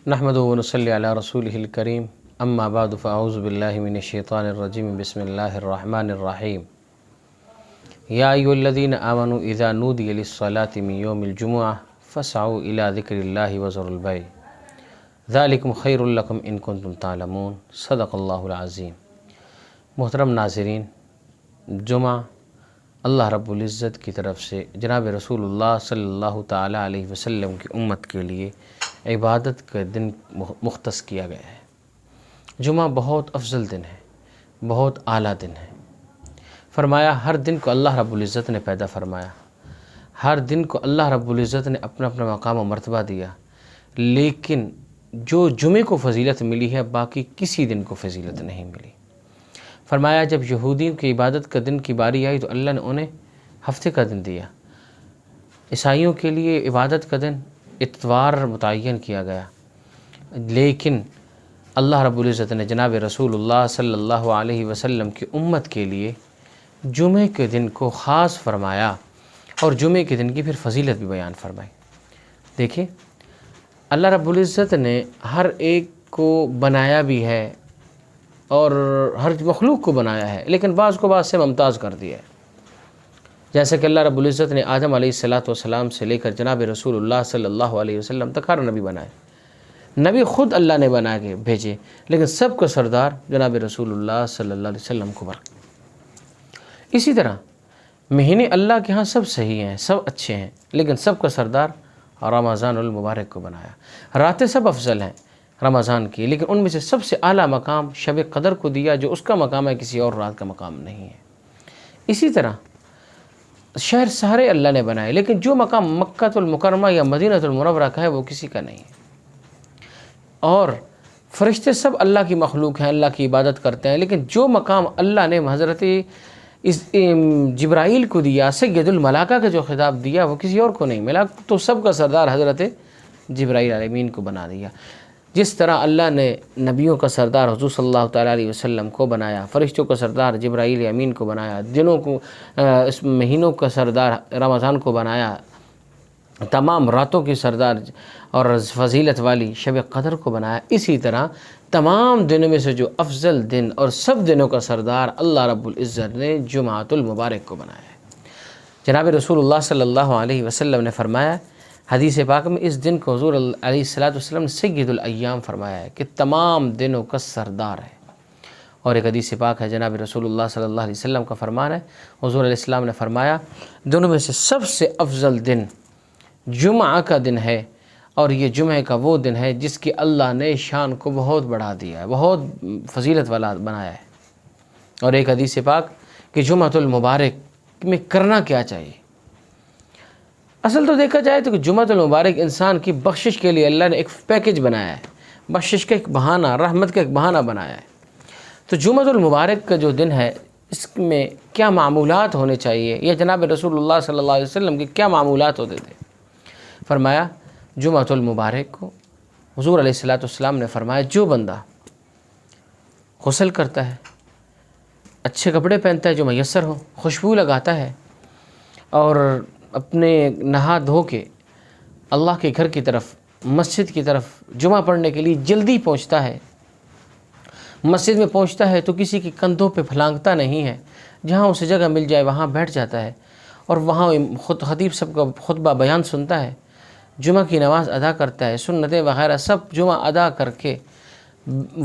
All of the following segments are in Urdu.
نحمد و نصلی علی رسولہ الکریم اما بعد فاعوذ باللہ من الشیطان الرجیم بسم اللہ الرحمن الرحیم یا ایھا الذین آمنوا اذا نودی للصلاۃ من یوم الجمعہ فاسعوا الی ذکر اللہ وذروا البیع ذالکم خیر لکم ان کنتم تعلمون صدق اللہ العظیم۔ محترم ناظرین، جمعہ اللہ رب العزت کی طرف سے جناب رسول اللہ صلی اللہ تعالیٰ علیہ وسلم کی امت کے لیے عبادت کا دن مختص کیا گیا ہے۔ جمعہ بہت افضل دن ہے، بہت اعلیٰ دن ہے۔ فرمایا ہر دن کو اللہ رب العزت نے پیدا فرمایا، ہر دن کو اللہ رب العزت نے اپنا اپنا مقام و مرتبہ دیا، لیکن جو جمعے کو فضیلت ملی ہے باقی کسی دن کو فضیلت نہیں ملی۔ فرمایا جب یہودیوں کی عبادت کا دن کی باری آئی تو اللہ نے انہیں ہفتے کا دن دیا، عیسائیوں کے لیے عبادت کا دن اتوار متعین کیا گیا، لیکن اللہ رب العزت نے جناب رسول اللہ صلی اللہ علیہ وسلم کی امت کے لیے جمعے کے دن کو خاص فرمایا اور جمعے کے دن کی پھر فضیلت بھی بیان فرمائی۔ دیکھیں اللہ رب العزت نے ہر ایک کو بنایا بھی ہے اور ہر مخلوق کو بنایا ہے، لیکن بعض کو بعض سے ممتاز کر دیا ہے۔ جیسے کہ اللہ رب العزت نے آدم علیہ السلام سے لے کر جناب رسول اللہ صلی اللہ علیہ وسلم تک ہر نبی بنائے، نبی خود اللہ نے بنا کے بھیجے، لیکن سب کا سردار جناب رسول اللہ صلی اللہ علیہ وسلم کو بنا۔ اسی طرح مہینے اللہ کے ہاں سب صحیح ہیں، سب اچھے ہیں، لیکن سب کا سردار رمضان المبارک کو بنایا۔ راتیں سب افضل ہیں رمضان کی، لیکن ان میں سے سب سے اعلیٰ مقام شب قدر کو دیا، جو اس کا مقام ہے کسی اور رات کا مقام نہیں ہے۔ اسی طرح شہر سارے اللہ نے بنائے، لیکن جو مقام مکہ المکرمہ یا مدینہ المنورہ کا ہے وہ کسی کا نہیں ہے۔ اور فرشتے سب اللہ کی مخلوق ہیں، اللہ کی عبادت کرتے ہیں، لیکن جو مقام اللہ نے حضرت جبرائیل کو دیا، سید الملائکہ کا جو خطاب دیا وہ کسی اور کو نہیں ملا، تو سب کا سردار حضرت جبرائیل علیہ الامین کو بنا دیا۔ جس طرح اللہ نے نبیوں کا سردار حضور صلی اللہ تعالیٰ علیہ وسلم کو بنایا، فرشتوں کا سردار جبرائیل امین کو بنایا، دنوں کو اس مہینوں کا سردار رمضان کو بنایا، تمام راتوں کی سردار اور فضیلت والی شب قدر کو بنایا، اسی طرح تمام دنوں میں سے جو افضل دن اور سب دنوں کا سردار اللہ رب العزت نے جمعۃ المبارک کو بنایا ہے۔ جناب رسول اللہ صلی اللہ علیہ وسلم نے فرمایا حدیث پاک میں، اس دن کو حضور علیہ السلام نے سید الایام فرمایا ہے کہ تمام دنوں کا سردار ہے۔ اور ایک حدیث پاک ہے جناب رسول اللہ صلی اللہ علیہ وسلم کا فرمان ہے، حضور علیہ السلام نے فرمایا دنوں میں سے سب سے افضل دن جمعہ کا دن ہے، اور یہ جمعہ کا وہ دن ہے جس کی اللہ نے شان کو بہت بڑھا دیا ہے، بہت فضیلت والا بنایا ہے۔ اور ایک حدیث پاک کہ جمعۃ المبارک میں کرنا کیا چاہیے۔ اصل تو دیکھا جائے تو کہ جمعۃ المبارک انسان کی بخشش کے لیے اللہ نے ایک پیکج بنایا ہے، بخشش کا ایک بہانہ، رحمت کا ایک بہانہ بنایا ہے۔ تو جمعۃ المبارک کا جو دن ہے اس میں کیا معمولات ہونے چاہیے، یا جناب رسول اللہ صلی اللہ علیہ وسلم کے کیا معمولات ہوتے تھے؟ فرمایا جمعۃ المبارک کو حضور علیہ السلام نے فرمایا جو بندہ غسل کرتا ہے، اچھے کپڑے پہنتا ہے جو میسر ہو، خوشبو لگاتا ہے، اور اپنے نہا دھو کے اللہ کے گھر کی طرف، مسجد کی طرف جمعہ پڑھنے کے لیے جلدی پہنچتا ہے، مسجد میں پہنچتا ہے تو کسی کے کندھوں پہ پھلانگتا نہیں ہے، جہاں اسے جگہ مل جائے وہاں بیٹھ جاتا ہے، اور وہاں خطیب سب کا خطبہ بیان سنتا ہے، جمعہ کی نماز ادا کرتا ہے، سنتیں وغیرہ سب جمعہ ادا کر کے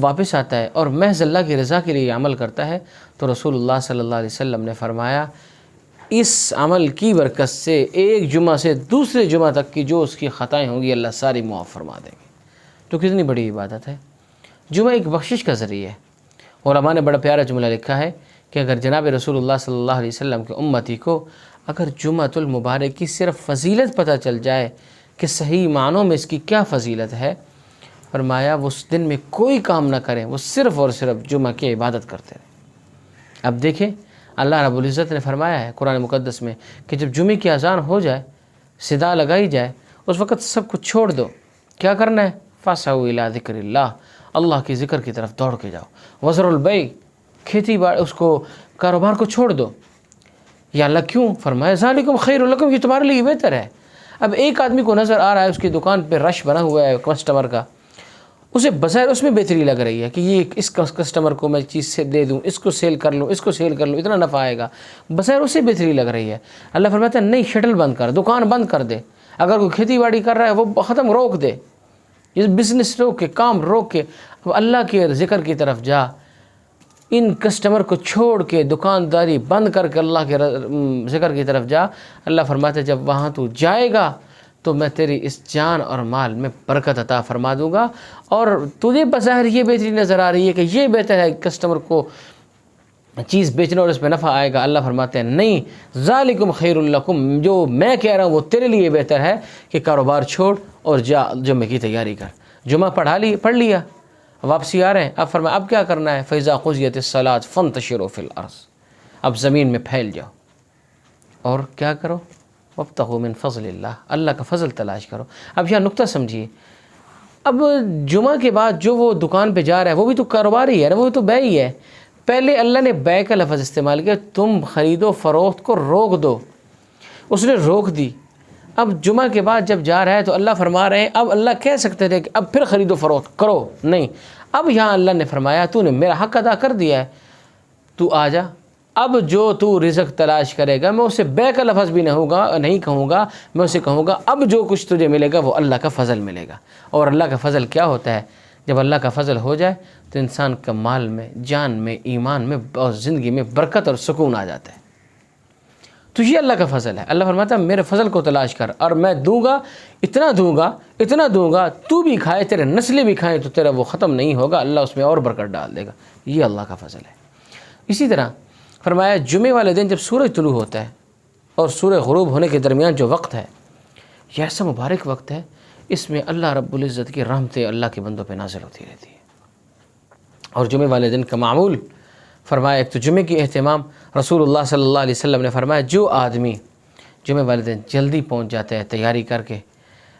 واپس آتا ہے اور محض اللہ کی رضا کے لیے عمل کرتا ہے، تو رسول اللہ صلی اللہ علیہ وسلم نے فرمایا اس عمل کی برکت سے ایک جمعہ سے دوسرے جمعہ تک کی جو اس کی خطائیں ہوں گی اللہ ساری معاف فرما دیں گے۔ تو کتنی بڑی عبادت ہے۔ جمعہ ایک بخشش کا ذریعہ ہے۔ علماء نے بڑا پیارا جملہ لکھا ہے کہ اگر جناب رسول اللہ صلی اللہ علیہ وسلم کے امتی کو اگر جمعۃ المبارک کی صرف فضیلت پتہ چل جائے کہ صحیح معنوں میں اس کی کیا فضیلت ہے، فرمایا وہ اس دن میں کوئی کام نہ کریں، وہ صرف اور صرف جمعہ کی عبادت کرتے رہیں۔ اب دیکھیں اللہ رب العزت نے فرمایا ہے قرآن مقدس میں کہ جب جمعے کی اذان ہو جائے، صدا لگائی جائے، اس وقت سب کچھ چھوڑ دو۔ کیا کرنا ہے؟ فاسعوا الی ذکر اللہ، اللہ کی ذکر کی طرف دوڑ کے جاؤ۔ وذروا البیع، کھیتی باڑی اس کو کاروبار کو چھوڑ دو۔ یا اللہ کیوں؟ فرمایا ذالکم خیر لکم، یہ تمہارے لیے بہتر ہے۔ اب ایک آدمی کو نظر آ رہا ہے اس کی دکان پہ رش بنا ہوا ہے کسٹمر کا، اسے بظاہر اس میں بہتری لگ رہی ہے کہ یہ اس کسٹمر کو میں چیز سے دے دوں، اس کو سیل کر لوں، اس کو سیل کر لوں، اتنا نفع آئے گا، بظاہر اسے بہتری لگ رہی ہے۔ اللہ فرماتا ہے نہیں، شٹل بند کر، دکان بند کر دے۔ اگر کوئی کھیتی باڑی کر رہا ہے وہ ختم، روک دے، یہ بزنس روک کے، کام روک کے اب اللہ کے ذکر کی طرف جا۔ ان کسٹمر کو چھوڑ کے دکانداری بند کر کے اللہ کے ذکر کی طرف جا۔ اللہ فرماتا ہے جب وہاں تو جائے گا تو میں تیری اس جان اور مال میں برکت عطا فرما دوں گا، اور تجھے بظاہر یہ بہتری نظر آ رہی ہے کہ یہ بہتر ہے کسٹمر کو چیز بیچنا اور اس میں نفع آئے گا۔ اللہ فرماتے ہیں نہیں، ذالکم خیر لکم، جو میں کہہ رہا ہوں وہ تیرے لیے بہتر ہے کہ کاروبار چھوڑ اور جا جمعے کی تیاری کر۔ جمعہ پڑھ لیا، واپسی آ رہے ہیں، اب فرمایا اب کیا کرنا ہے؟ فَإِذَا قُضِيَتِ الصَّلَاةُ فَانتَشِرُوا فِي الْأَرْضِ، اب زمین میں پھیل جاؤ اور کیا کرو؟ وَابْتَغُوا مِن فَضْلِ اللَّهِ، اللہ کا فضل تلاش کرو۔ اب یہاں نقطہ سمجھیے، اب جمعہ کے بعد جو وہ دکان پہ جا رہا ہے وہ بھی تو کاروبار ہی ہے نا، وہ بھی تو بے ہی ہے۔ پہلے اللہ نے بے کا لفظ استعمال کیا، تم خرید و فروخت کو روک دو، اس نے روک دی۔ اب جمعہ کے بعد جب جا رہا ہے تو اللہ فرما رہے ہیں، اب اللہ کہہ سکتے تھے کہ اب پھر خرید و فروخت کرو، نہیں، اب یہاں اللہ نے فرمایا تو نے میرا حق ادا کر دیا ہے، تو آ جا، اب جو تو رزق تلاش کرے گا میں اسے بے کا لفظ بھی نہیں کہوں گا، میں اسے کہوں گا اب جو کچھ تجھے ملے گا وہ اللہ کا فضل ملے گا۔ اور اللہ کا فضل کیا ہوتا ہے؟ جب اللہ کا فضل ہو جائے تو انسان کا مال میں، جان میں، ایمان میں اور زندگی میں برکت اور سکون آ جاتا ہے۔ تو یہ اللہ کا فضل ہے۔ اللہ فرماتا ہے میرے فضل کو تلاش کر اور میں دوں گا، اتنا دوں گا تو بھی کھائے، تیرے نسلیں بھی کھائیں تو تیرا وہ ختم نہیں ہوگا، اللہ اس میں اور برکت ڈال دے گا۔ یہ اللہ کا فضل ہے۔ اسی طرح فرمایا جمعے والے دن جب سورج طلوع ہوتا ہے اور سورج غروب ہونے کے درمیان جو وقت ہے، یہ ایسا مبارک وقت ہے، اس میں اللہ رب العزت کی رحمتیں اللہ کے بندوں پہ نازل ہوتی رہتی ہے۔ اور جمعے والے دن کا معمول فرمایا، ایک تو جمعے کی اہتمام، رسول اللہ صلی اللہ علیہ وسلم نے فرمایا جو آدمی جمعے والے دن جلدی پہنچ جاتا ہے تیاری کر کے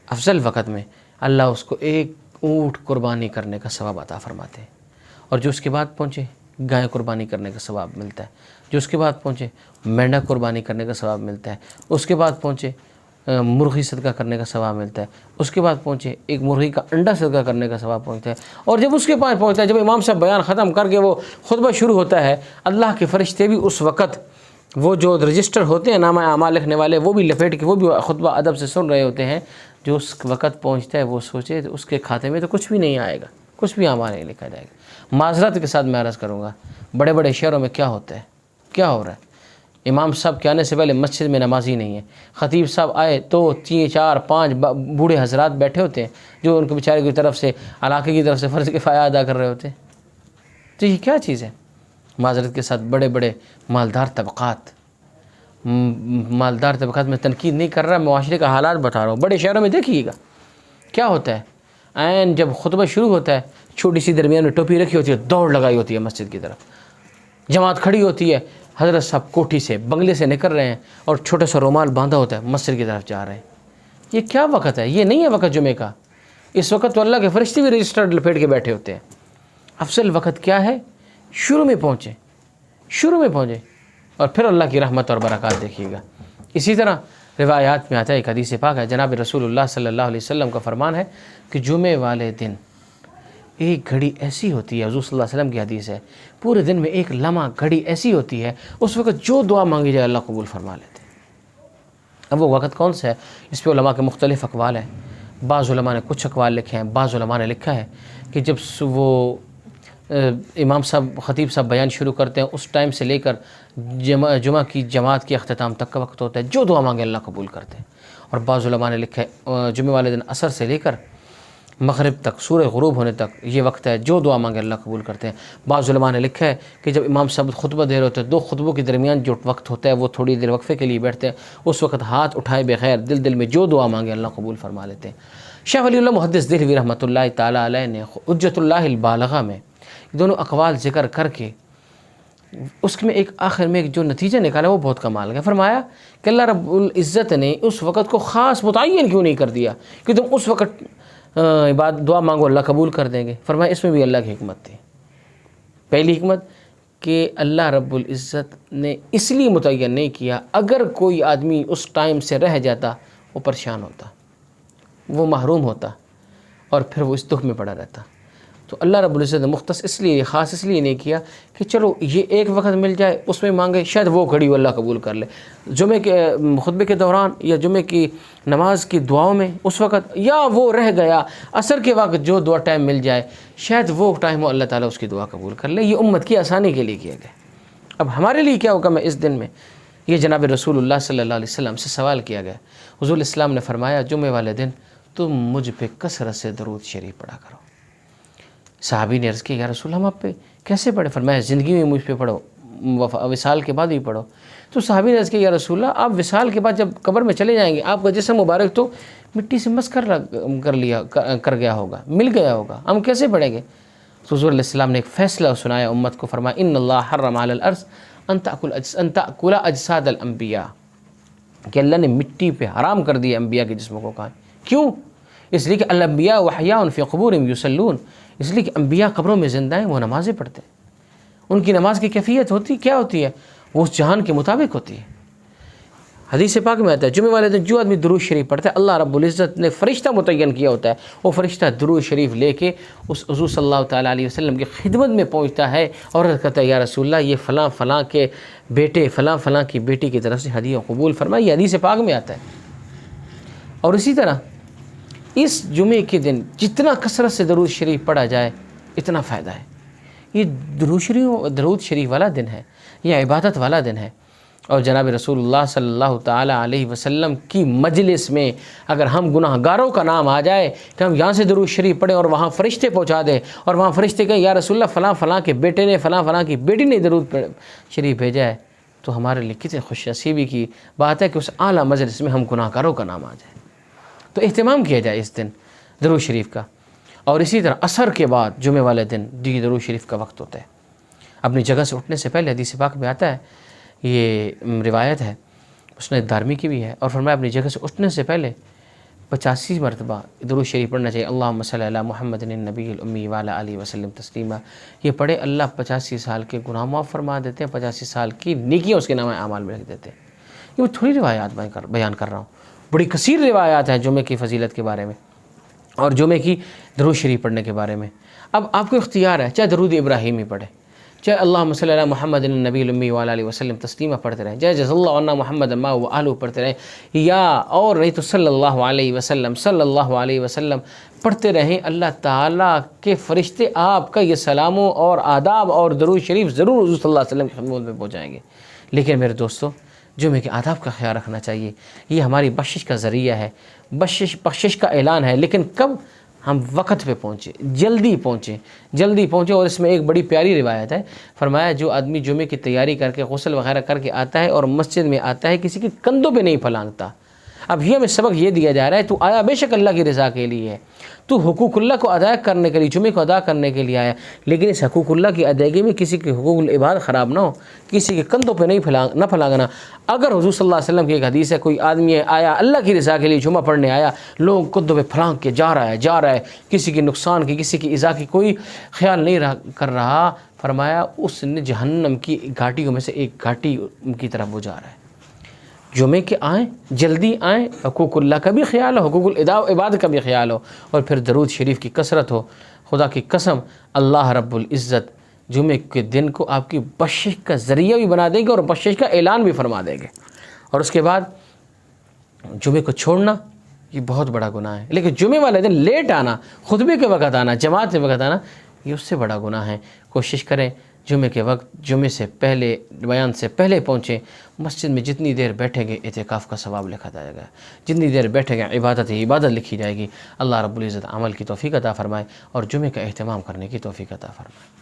افضل وقت میں، اللہ اس کو ایک اونٹ قربانی کرنے کا ثواب عطا فرماتے ہیں، اور جو اس کے بعد پہنچے گائے قربانی کرنے کا ثواب ملتا ہے، جو اس کے بعد پہنچے مینڈا قربانی کرنے کا ثواب ملتا ہے، اس کے بعد پہنچے مرغی صدقہ کرنے کا ثواب ملتا ہے، اس کے بعد پہنچے ایک مرغی کا انڈا صدقہ کرنے کا ثواب پہنچتا ہے، اور جب اس کے پاس پہنچتا ہے، جب امام صاحب بیان ختم کر کے وہ خطبہ شروع ہوتا ہے، اللہ کے فرشتے بھی اس وقت وہ جو رجسٹر ہوتے ہیں نامہ اعمال لکھنے والے، وہ بھی لپیٹ کے وہ بھی خطبہ ادب سے سن رہے ہوتے ہیں۔ جو اس وقت پہنچتا ہے وہ سوچے تو اس کے کھاتے میں تو کچھ بھی نہیں آئے گا، کچھ بھی اعمال نہیں لکھا جائے گا۔ معذرت کے ساتھ میں عرض کروں گا، بڑے بڑے شہروں میں کیا ہوتا ہے، کیا ہو رہا ہے؟ امام صاحب کے آنے سے پہلے مسجد میں نمازی نہیں ہے، خطیب صاحب آئے تو 3 4 5 بوڑھے حضرات بیٹھے ہوتے ہیں جو ان کے بیچارے کی طرف سے، علاقے کی طرف سے فرض کفایہ ادا کر رہے ہوتے ہیں۔ تو یہ کیا چیز ہے؟ معذرت کے ساتھ بڑے بڑے مالدار طبقات میں تنقید نہیں کر رہا، معاشرے کا حالات بتا رہا ہوں، بڑے شہروں میں دیکھیے گا کیا ہوتا ہے۔ عین جب خطبہ شروع ہوتا ہے، چھوٹی سی درمیان میں ٹوپی رکھی ہوتی ہے، دوڑ لگائی ہوتی ہے مسجد کی طرف، جماعت کھڑی ہوتی ہے، حضرت صاحب کوٹھی سے بنگلے سے نکل رہے ہیں اور چھوٹا سا رومال باندھا ہوتا ہے، مسجد کی طرف جا رہے ہیں۔ یہ کیا وقت ہے؟ یہ نہیں ہے وقت جمعے کا۔ اس وقت تو اللہ کے فرشتے بھی رجسٹر لپیٹ کے بیٹھے ہوتے ہیں۔ افضل وقت کیا ہے؟ شروع میں پہنچے اور پھر اللہ کی رحمت اور برکات دیکھیے گا۔ اسی طرح روایات میں آتا ہے، ایک حدیث پاک ہے، جناب رسول اللہ صلی اللہ علیہ وسلم کا فرمان ہے کہ جمعے والے دن ایک گھڑی ایسی ہوتی ہے، حضور صلی اللہ علیہ وسلم کی حدیث ہے، پورے دن میں ایک لمحہ گھڑی ایسی ہوتی ہے، اس وقت جو دعا مانگی جائے اللہ قبول فرما لیتے ہیں۔ اب وہ وقت کون سا ہے؟ اس پہ علماء کے مختلف اقوال ہیں۔ بعض علماء نے کچھ اقوال لکھے ہیں، بعض علماء نے لکھا ہے کہ جب وہ امام صاحب خطیب صاحب بیان شروع کرتے ہیں اس ٹائم سے لے کر جمعہ کی جماعت کے اختتام تک کا وقت ہوتا ہے، جو دعا مانگے اللہ قبول کرتے ہیں۔ اور بعض علماء نے لکھا ہے جمعے والے دن عصر سے لے کر مغرب تک، سورج غروب ہونے تک یہ وقت ہے، جو دعا مانگے اللہ قبول کرتے ہیں۔ بعض علماء نے لکھا ہے کہ جب امام صاحب خطبہ دے رہے ہوتے ہیں، 2 خطبوں کے درمیان جو وقت ہوتا ہے وہ تھوڑی دیر وقفے کے لیے بیٹھتے ہیں، اس وقت ہاتھ اٹھائے بغیر دل میں جو دعا مانگے اللہ قبول فرما لیتے ہیں۔ شیخ ولی اللہ محدث دہلوی رحمۃ اللہ تعالیٰ علیہ نے حجت اللہ البالغہ میں دونوں اقوال ذکر کر کے اس میں ایک آخر میں جو نتیجہ نکالا وہ بہت کمال کا۔ فرمایا کہ اللہ رب العزت نے اس وقت کو خاص متعین کیوں نہیں کر دیا کہ تم اس وقت دعا مانگو اللہ قبول کر دیں گے؟ فرمایا اس میں بھی اللہ کی حکمت تھی۔ پہلی حکمت کہ اللہ رب العزت نے اس لیے متعین نہیں کیا، اگر کوئی آدمی اس ٹائم سے رہ جاتا وہ پریشان ہوتا، وہ محروم ہوتا، اور پھر وہ اس دکھ میں پڑا رہتا۔ تو اللہ رب العزت نے مختص اس لیے خاص اس لیے نہیں کیا کہ چلو یہ ایک وقت مل جائے اس میں مانگے، شاید وہ گھڑی اللہ قبول کر لے، جمعے کے خطبے کے دوران یا جمعے کی نماز کی دعاؤں میں اس وقت، یا وہ رہ گیا عصر کے وقت جو دعا ٹائم مل جائے شاید وہ ٹائم اللہ تعالیٰ اس کی دعا قبول کر لے۔ یہ امت کی آسانی کے لیے کیا گیا۔ اب ہمارے لیے کیا ہوگا میں اس دن میں، یہ جناب رسول اللہ صلی اللہ علیہ وسلم سے سوال کیا گیا۔ حضور الاسلام نے فرمایا جمعے والے دن تم مجھ پہ کثرت سے درود شریف پڑھا کرو۔ صحابی نے عرض کیا یا رسول ہم آپ پہ کیسے پڑھیں؟ فرمایا زندگی میں مجھ پہ پڑھو، وصال کے بعد بھی پڑھو۔ تو صحابی نے عرض کیا یا رسول اللہ آپ وصال کے بعد جب قبر میں چلے جائیں گے آپ کا جسم مبارک تو مٹی سے مس کر گیا ہوگا، مل گیا ہوگا، ہم کیسے پڑھیں گے؟ تو حضور علیہ السلام نے ایک فیصلہ سنایا امت کو، فرمایا ان اللہ حرم علی الارض ان تأکل اجساد الانبیاء، کہ اللہ نے مٹی پہ حرام کر دیا انبیاء کے جسموں کو کھائیں۔ کیوں؟ اس لیے کہ الانبیاء وحیاء فی قبورہم یصلون، اس لیے کہ انبیاء قبروں میں زندہ ہیں، وہ نمازیں پڑھتے ہیں، ان کی نماز کی کیفیت کیا ہوتی ہے؟ وہ اس جہان کے مطابق ہوتی ہے۔ حدیث پاک میں آتا ہے جمعے والے دن جو آدمی درود شریف پڑھتا ہے اللہ رب العزت نے فرشتہ متعین کیا ہوتا ہے، وہ فرشتہ درود شریف لے کے اس حضور صلی اللہ تعالیٰ علیہ وسلم کی خدمت میں پہنچتا ہے اور کہتا ہے یا رسول اللہ یہ فلاں فلاں کے بیٹے فلاں فلاں کی بیٹی کی طرف سے ہدیہ قبول فرمائے، یہ حدیث پاک میں آتا ہے۔ اور اسی طرح اس جمعے کے دن جتنا کثرت سے درود شریف پڑھا جائے اتنا فائدہ ہے۔ یہ درود شریف والا دن ہے، یہ عبادت والا دن ہے، اور جناب رسول اللہ صلی اللہ تعالیٰ علیہ وسلم کی مجلس میں اگر ہم گناہ گاروں کا نام آ جائے کہ ہم یہاں سے درود شریف پڑھیں اور وہاں فرشتے پہنچا دیں اور وہاں فرشتے کہیں یا رسول اللہ فلاں فلاں کے بیٹے نے فلاں فلاں کی بیٹی نے درود شریف بھیجا ہے، تو ہمارے لیے کتنی خوش نصیبی کی بات ہے کہ اس اعلیٰ مجلس میں ہم گناہ گاروں کا نام آ جائے۔ تو اہتمام کیا جائے اس دن درود شریف کا۔ اور اسی طرح عصر کے بعد جمعے والے دن درود شریف کا وقت ہوتا ہے۔ اپنی جگہ سے اٹھنے سے پہلے حدیث پاک میں آتا ہے، یہ روایت ہے مسند دارمی کی بھی ہے، اور فرمایا اپنی جگہ سے اٹھنے سے پہلے 85 مرتبہ درود شریف پڑھنا چاہیے، اللہم صلی علی محمد النبی الامی وعلی آلہ وسلم تسلیما۔ یہ پڑھے اللہ 85 سال کے گناہ معاف فرما دیتے ہیں، 85 سال کی نیکیاں اس کے نام اعمال میں لکھ دیتے ہیں۔ یہ تھوڑی روایات بیان کر رہا ہوں، بڑی کثیر روایات ہیں جمعے کی فضیلت کے بارے میں اور جمعے کی درود شریف پڑھنے کے بارے میں۔ اب آپ کو اختیار ہے، چاہے درود ابراہیمی پڑھے، چاہے اللہم صلی علی محمد النبی الامی وعلی آلہ وسلم تسلیما پڑھتے رہیں، چاہے جزا اللہ عنا محمد ما و آلہ پڑھتے رہیں، یا اور نہیں تو صلی اللہ علیہ وسلم پڑھتے رہیں۔ اللہ تعالیٰ کے فرشتے آپ کا یہ سلاموں اور آداب اور درود شریف ضرور حضور صلی اللہ علیہ وسلم کی خدمت میں پہنچائیں گے۔ لیکن میرے دوستو جمعے کے آداب کا خیال رکھنا چاہیے، یہ ہماری بخشش کا ذریعہ ہے، بخشش کا اعلان ہے، لیکن کب ہم وقت پہ پہنچے، جلدی پہنچے۔ اور اس میں ایک بڑی پیاری روایت ہے، فرمایا جو آدمی جمعے کی تیاری کر کے غسل وغیرہ کر کے آتا ہے اور مسجد میں آتا ہے کسی کے کندھوں پہ نہیں پھلانگتا۔ اب یہ ہمیں سبق یہ دیا جا رہا ہے تو آیا بے شک اللہ کی رضا کے لیے ہے، تو حقوق اللہ کو ادا کرنے کے لیے جمعے کو ادا کرنے کے لیے آیا، لیکن اس حقوق اللہ کی ادائیگی میں کسی کے حقوق العباد خراب نہ ہو، کسی کے کندھوں پہ نہ پھلانگنا۔ اگر حضور صلی اللہ علیہ وسلم کی ایک حدیث ہے، کوئی آدمی آیا اللہ کی رضا کے لیے جمعہ پڑھنے آیا، لوگ کندھوں پہ پھلانگ کے جا رہا ہے، کسی کے نقصان کی کسی کی ایذا کی کوئی خیال نہیں کر رہا، فرمایا اس نے جہنم کی گھاٹیوں میں سے ایک گھاٹی کی طرف وہ جا رہا ہے۔ جمعے کے آئیں، جلدی آئیں، حقوق اللہ کا بھی خیال ہو، حقوق العباد کا بھی خیال ہو، اور پھر درود شریف کی کثرت ہو۔ خدا کی قسم اللہ رب العزت جمعے کے دن کو آپ کی بخشش کا ذریعہ بھی بنا دیں گے اور بخشش کا اعلان بھی فرما دیں گے۔ اور اس کے بعد جمعے کو چھوڑنا یہ بہت بڑا گناہ ہے، لیکن جمعے والے دن لیٹ آنا، خطبے کے وقت آنا، جماعت کے وقت آنا، یہ اس سے بڑا گناہ ہے۔ کوشش کریں جمعے کے وقت جمعے سے پہلے، بیان سے پہلے پہنچیں۔ مسجد میں جتنی دیر بیٹھیں گے اعتکاف کا ثواب لکھا جائے گا، جتنی دیر بیٹھیں گے عبادت لکھی جائے گی۔ اللہ رب العزت عمل کی توفیق عطا فرمائے اور جمعے کا اہتمام کرنے کی توفیق عطا فرمائے۔